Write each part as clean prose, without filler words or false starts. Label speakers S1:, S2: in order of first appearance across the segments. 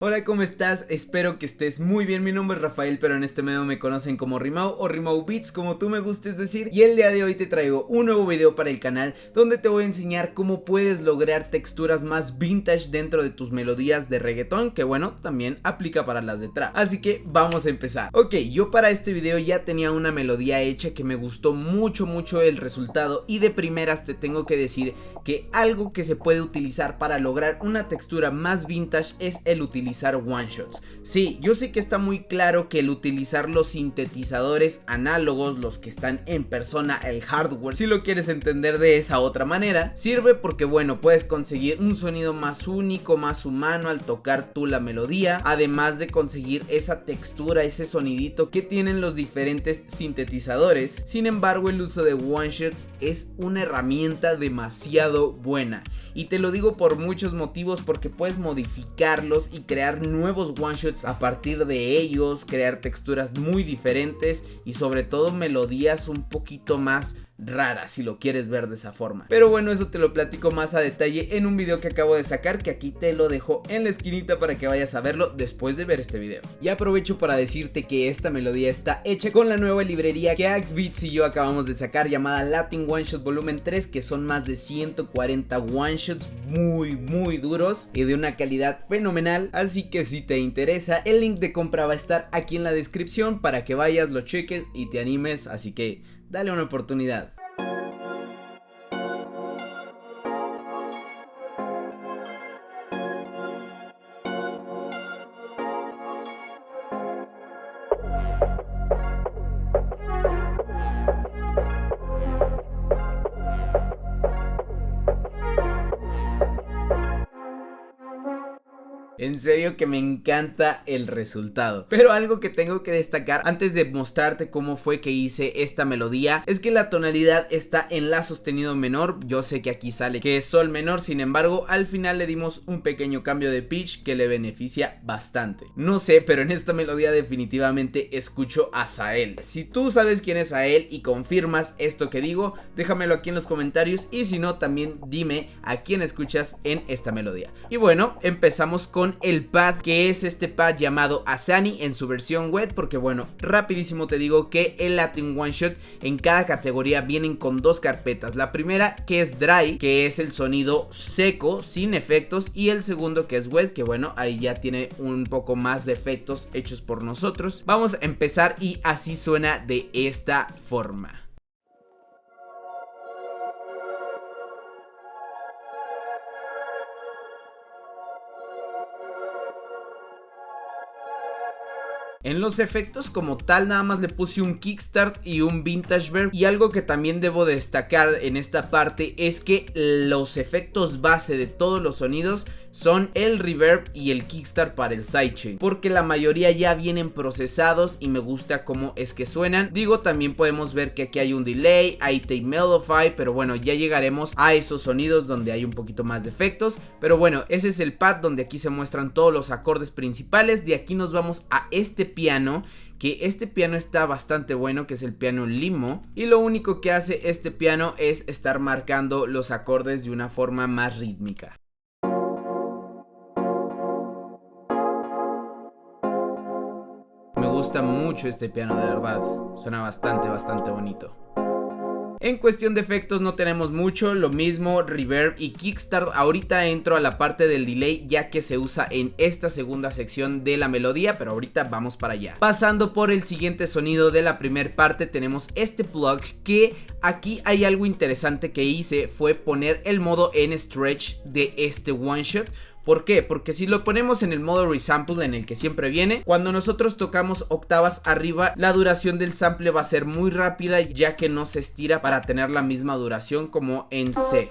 S1: Hola, ¿cómo estás? Espero que estés muy bien. Mi nombre es Rafael, pero en este medio me conocen como Rimao o Rimao Beats, como tú me gustes decir. Y el día de hoy te traigo un nuevo video para el canal donde te voy a enseñar cómo puedes lograr texturas más vintage dentro de tus melodías de reggaetón, que bueno, también aplica para las de trap. Así que vamos a empezar. Ok, yo para este video ya tenía una melodía hecha que me gustó mucho el resultado, y de primeras te tengo que decir que algo que se puede utilizar para lograr una textura más vintage es el utilizar one shots. Sí, yo sé que está muy claro que el utilizar los sintetizadores análogos, los que están en persona, el hardware, si lo quieres entender de esa otra manera, sirve porque bueno, puedes conseguir un sonido más único, más humano al tocar tú la melodía, además de conseguir esa textura, ese sonidito que tienen los diferentes sintetizadores. Sin embargo, el uso de one shots es una herramienta demasiado buena, y te lo digo por muchos motivos, porque puedes modificarlos y crear nuevos one shots a partir de ellos, crear texturas muy diferentes y sobre todo melodías un poquito más raras, si lo quieres ver de esa forma. Pero bueno, eso te lo platico más a detalle en un video que acabo de sacar, que aquí te lo dejo en la esquinita para que vayas a verlo después de ver este video. Y aprovecho para decirte que esta melodía está hecha con la nueva librería que Axe Beats y yo acabamos de sacar, llamada Latin One Shot Volumen 3, que son más de 140 one shots muy duros y de una calidad fenomenal. Así que si te interesa, el link de compra va a estar aquí en la descripción para que vayas, lo cheques y te animes, así que dale una oportunidad. En serio que me encanta el resultado. Pero algo que tengo que destacar antes de mostrarte cómo fue que hice esta melodía es que la tonalidad está en la sostenido menor. Yo sé que aquí sale que es sol menor, sin embargo al final le dimos un pequeño cambio de pitch que le beneficia bastante. No sé, pero en esta melodía definitivamente escucho a Sael. Si tú sabes quién es Sael y confirmas esto que digo, déjamelo aquí en los comentarios, y si no, también dime a quién escuchas en esta melodía. Y bueno, empezamos con el pad, que es este pad llamado Asani en su versión wet, porque bueno, rapidísimo te digo que el Latin One Shot en cada categoría vienen con dos carpetas. La primera, que es dry, que es el sonido seco sin efectos, y el segundo, que es wet, que bueno, ahí ya tiene un poco más de efectos hechos por nosotros. Vamos a empezar y así suena de esta forma. En los efectos como tal nada más le puse un kickstart y un vintage verb, y algo que también debo destacar en esta parte es que los efectos base de todos los sonidos son el reverb y el kickstart para el sidechain, porque la mayoría ya vienen procesados y me gusta cómo es que suenan. Digo, también podemos ver que aquí hay un delay, hay tape melodify, pero bueno, ya llegaremos a esos sonidos donde hay un poquito más de efectos. Pero bueno, ese es el pad donde aquí se muestran todos los acordes principales. De aquí nos vamos a este piano, que este piano está bastante bueno, que es el piano Limo, y lo único que hace este piano es estar marcando los acordes de una forma más rítmica. Me gusta mucho este piano, de verdad, suena bastante bonito. En cuestión de efectos no tenemos mucho, lo mismo reverb y kickstart. Ahorita entro a la parte del delay, ya que se usa en esta segunda sección de la melodía, pero ahorita vamos para allá. Pasando por el siguiente sonido de la primera parte, tenemos este plug, que aquí hay algo interesante que hice, fue poner el modo en stretch de este one shot. ¿Por qué? Porque si lo ponemos en el modo resample, en el que siempre viene, cuando nosotros tocamos octavas arriba, la duración del sample va a ser muy rápida, ya que no se estira para tener la misma duración como en C.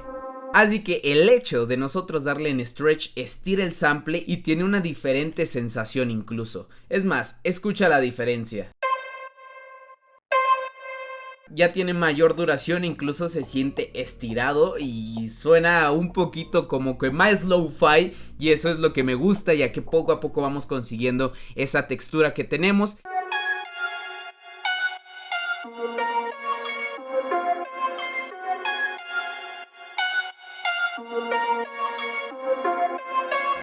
S1: Así que el hecho de nosotros darle en stretch estira el sample y tiene una diferente sensación incluso. Es más, escucha la diferencia. Ya tiene mayor duración, incluso se siente estirado y suena un poquito como que más lo-fi, y eso es lo que me gusta, ya que poco a poco vamos consiguiendo esa textura que tenemos.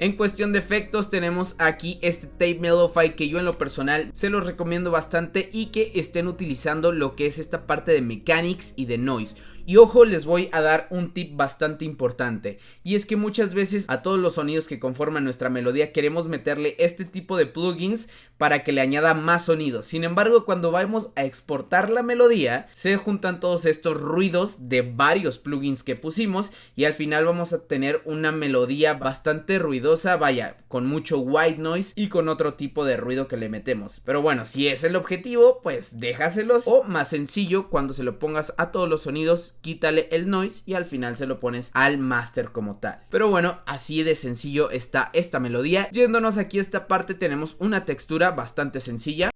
S1: En cuestión de efectos tenemos aquí este Tape Mello-Fi que yo en lo personal se los recomiendo bastante y que estén utilizando lo que es esta parte de mechanics y de noise. Y ojo, les voy a dar un tip bastante importante, y es que muchas veces a todos los sonidos que conforman nuestra melodía queremos meterle este tipo de plugins para que le añada más sonido. Sin embargo, cuando vamos a exportar la melodía, se juntan todos estos ruidos de varios plugins que pusimos y al final vamos a tener una melodía bastante ruidosa, vaya, con mucho white noise y con otro tipo de ruido que le metemos. Pero bueno, si es el objetivo, pues déjaselos, o más sencillo, cuando se lo pongas a todos los sonidos, quítale el noise y al final se lo pones al master como tal. Pero bueno, así de sencillo está esta melodía. Yéndonos aquí a esta parte, tenemos una textura bastante sencilla,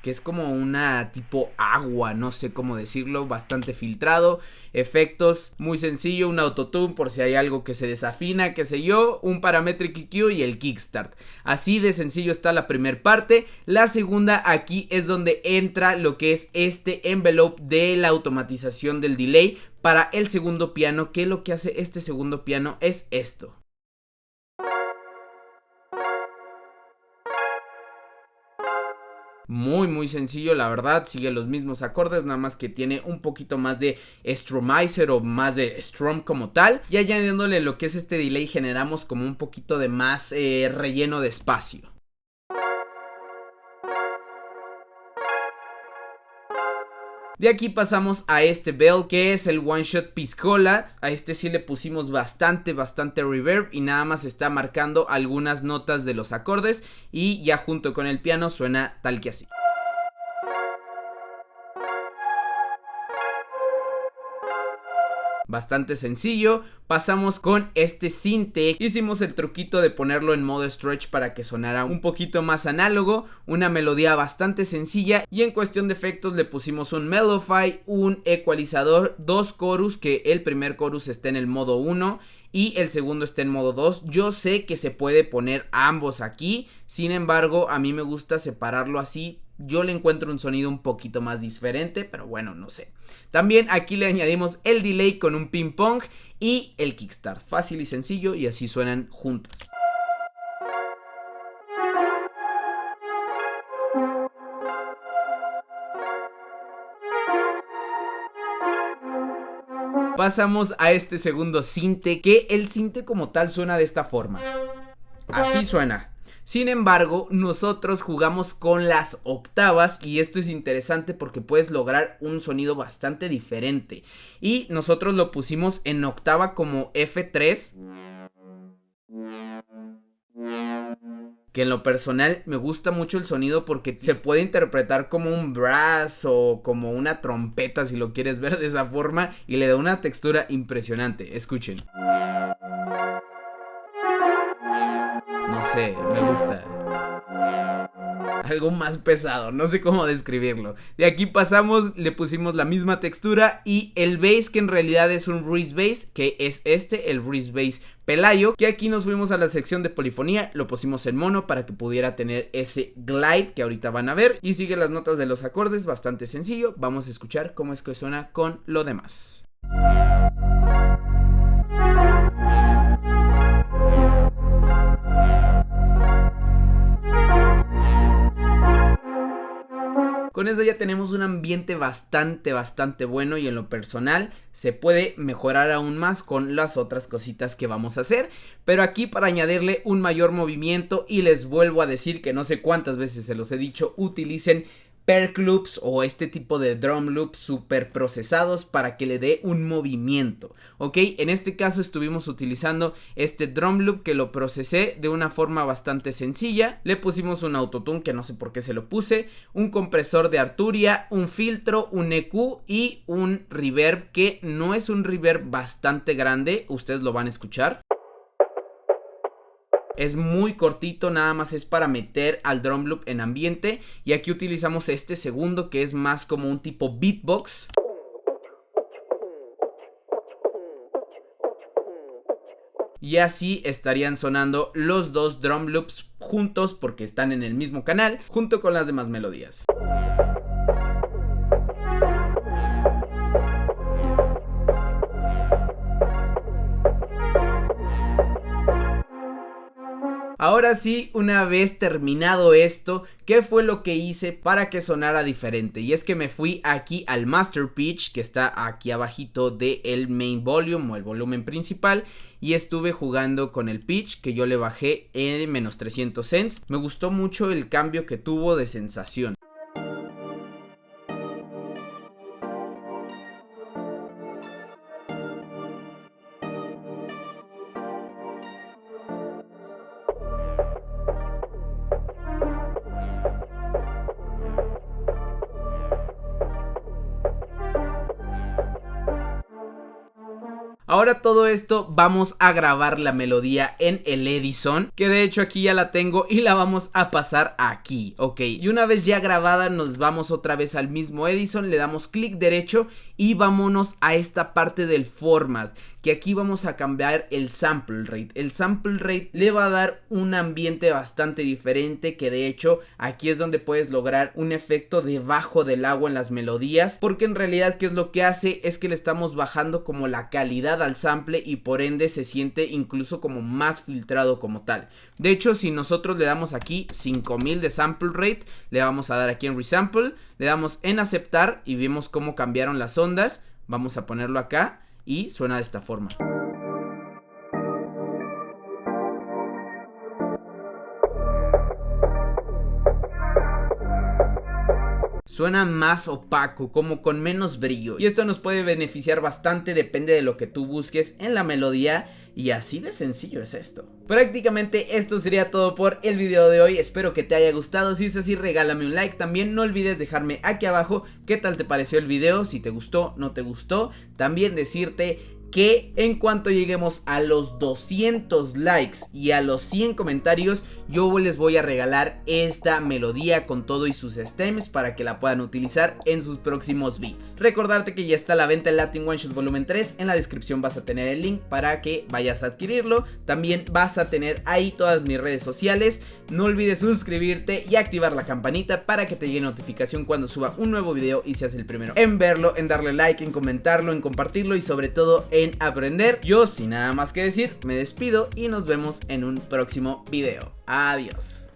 S1: que es como una tipo agua, no sé cómo decirlo, bastante filtrado. Efectos muy sencillo, un autotune por si hay algo que se desafina, qué sé yo, un parametric EQ y el kickstart. Así de sencillo está la primera parte. La segunda, aquí es donde entra lo que es este envelope de la automatización del delay para el segundo piano, que lo que hace este segundo piano es esto. Muy sencillo, la verdad, sigue los mismos acordes, nada más que tiene un poquito más de stromizer o más de strum como tal, y añadiéndole lo que es este delay generamos como un poquito de más relleno de espacio. De aquí pasamos a este bell, que es el One Shot Piscola. A este sí le pusimos bastante reverb y nada más está marcando algunas notas de los acordes y ya junto con el piano suena tal que así. Bastante sencillo. Pasamos con este sinte. Hicimos el truquito de ponerlo en modo stretch para que sonara un poquito más análogo. Una melodía bastante sencilla. Y en cuestión de efectos le pusimos un Mello-Fi, un ecualizador, dos chorus, que el primer chorus está en el modo 1 y el segundo está en modo 2. Yo sé que se puede poner ambos aquí, sin embargo a mí me gusta separarlo así. Yo le encuentro un sonido un poquito más diferente, pero bueno, no sé. También aquí le añadimos el delay con un ping pong y el kickstart. Fácil y sencillo, y así suenan juntas. Pasamos a este segundo sinte, que el sinte como tal suena de esta forma. Así suena. Sin embargo, nosotros jugamos con las octavas y esto es interesante porque puedes lograr un sonido bastante diferente. Y nosotros lo pusimos en octava como F3, que en lo personal me gusta mucho el sonido porque se puede interpretar como un brass o como una trompeta si lo quieres ver de esa forma, y le da una textura impresionante. Escuchen. No sé, me gusta. Algo más pesado, no sé cómo describirlo. De aquí pasamos, le pusimos la misma textura y el bass, que en realidad es un Reese Bass, que es el Reese Bass Pelayo, que aquí nos fuimos a la sección de polifonía, lo pusimos en mono para que pudiera tener ese glide que ahorita van a ver, y sigue las notas de los acordes, bastante sencillo. Vamos a escuchar cómo es que suena con lo demás. Con eso ya tenemos un ambiente bastante bueno, y en lo personal se puede mejorar aún más con las otras cositas que vamos a hacer. Pero aquí, para añadirle un mayor movimiento, y les vuelvo a decir que no sé cuántas veces se los he dicho, utilicen perc loops o este tipo de drum loops super procesados para que le dé un movimiento, ok. En este caso estuvimos utilizando este drum loop que lo procesé de una forma bastante sencilla. Le pusimos un autotune que no sé por qué se lo puse, un compresor de Arturia, un filtro, un EQ y un reverb, que no es un reverb bastante grande, ustedes lo van a escuchar. Es muy cortito, nada más es para meter al drum loop en ambiente. Y aquí utilizamos este segundo, que es más como un tipo beatbox. Y así estarían sonando los dos drum loops juntos, porque están en el mismo canal, junto con las demás melodías. Ahora sí, una vez terminado esto, ¿qué fue lo que hice para que sonara diferente? Y es que me fui aquí al Master Pitch, que está aquí abajito del Main Volume o el volumen principal, y estuve jugando con el pitch, que yo le bajé en menos 300 cents. Me gustó mucho el cambio que tuvo de sensación. Ahora todo esto vamos a grabar la melodía en el Edison, que de hecho aquí ya la tengo y la vamos a pasar aquí, ok. Y una vez ya grabada nos vamos otra vez al mismo Edison, le damos clic derecho y vámonos a esta parte del format, que aquí vamos a cambiar el sample rate. El sample rate le va a dar un ambiente bastante diferente, que de hecho aquí es donde puedes lograr un efecto debajo del agua en las melodías, porque en realidad qué es lo que hace es que le estamos bajando como la calidad al sample y por ende se siente incluso como más filtrado como tal. De hecho, si nosotros le damos aquí 5000 de sample rate, le vamos a dar aquí en resample, le damos en aceptar y vemos cómo cambiaron las ondas. Vamos a ponerlo acá y suena de esta forma. Suena más opaco, como con menos brillo, y esto nos puede beneficiar bastante, depende de lo que tú busques en la melodía, y así de sencillo es esto. Prácticamente esto sería todo por el video de hoy, espero que te haya gustado. Si es así, regálame un like, también no olvides dejarme aquí abajo qué tal te pareció el video, si te gustó, no te gustó. También decirte que en cuanto lleguemos a los 200 likes y a los 100 comentarios, yo les voy a regalar esta melodía con todo y sus stems para que la puedan utilizar en sus próximos beats. Recordarte que ya está a la venta el Latin One Shot volumen 3, en la descripción vas a tener el link para que vayas a adquirirlo. También vas a tener ahí todas mis redes sociales. No olvides suscribirte y activar la campanita para que te llegue notificación cuando suba un nuevo video y seas el primero en verlo, en darle like, en comentarlo, en compartirlo y sobre todo en aprender. Yo sin nada más que decir me despido y nos vemos en un próximo video. Adiós.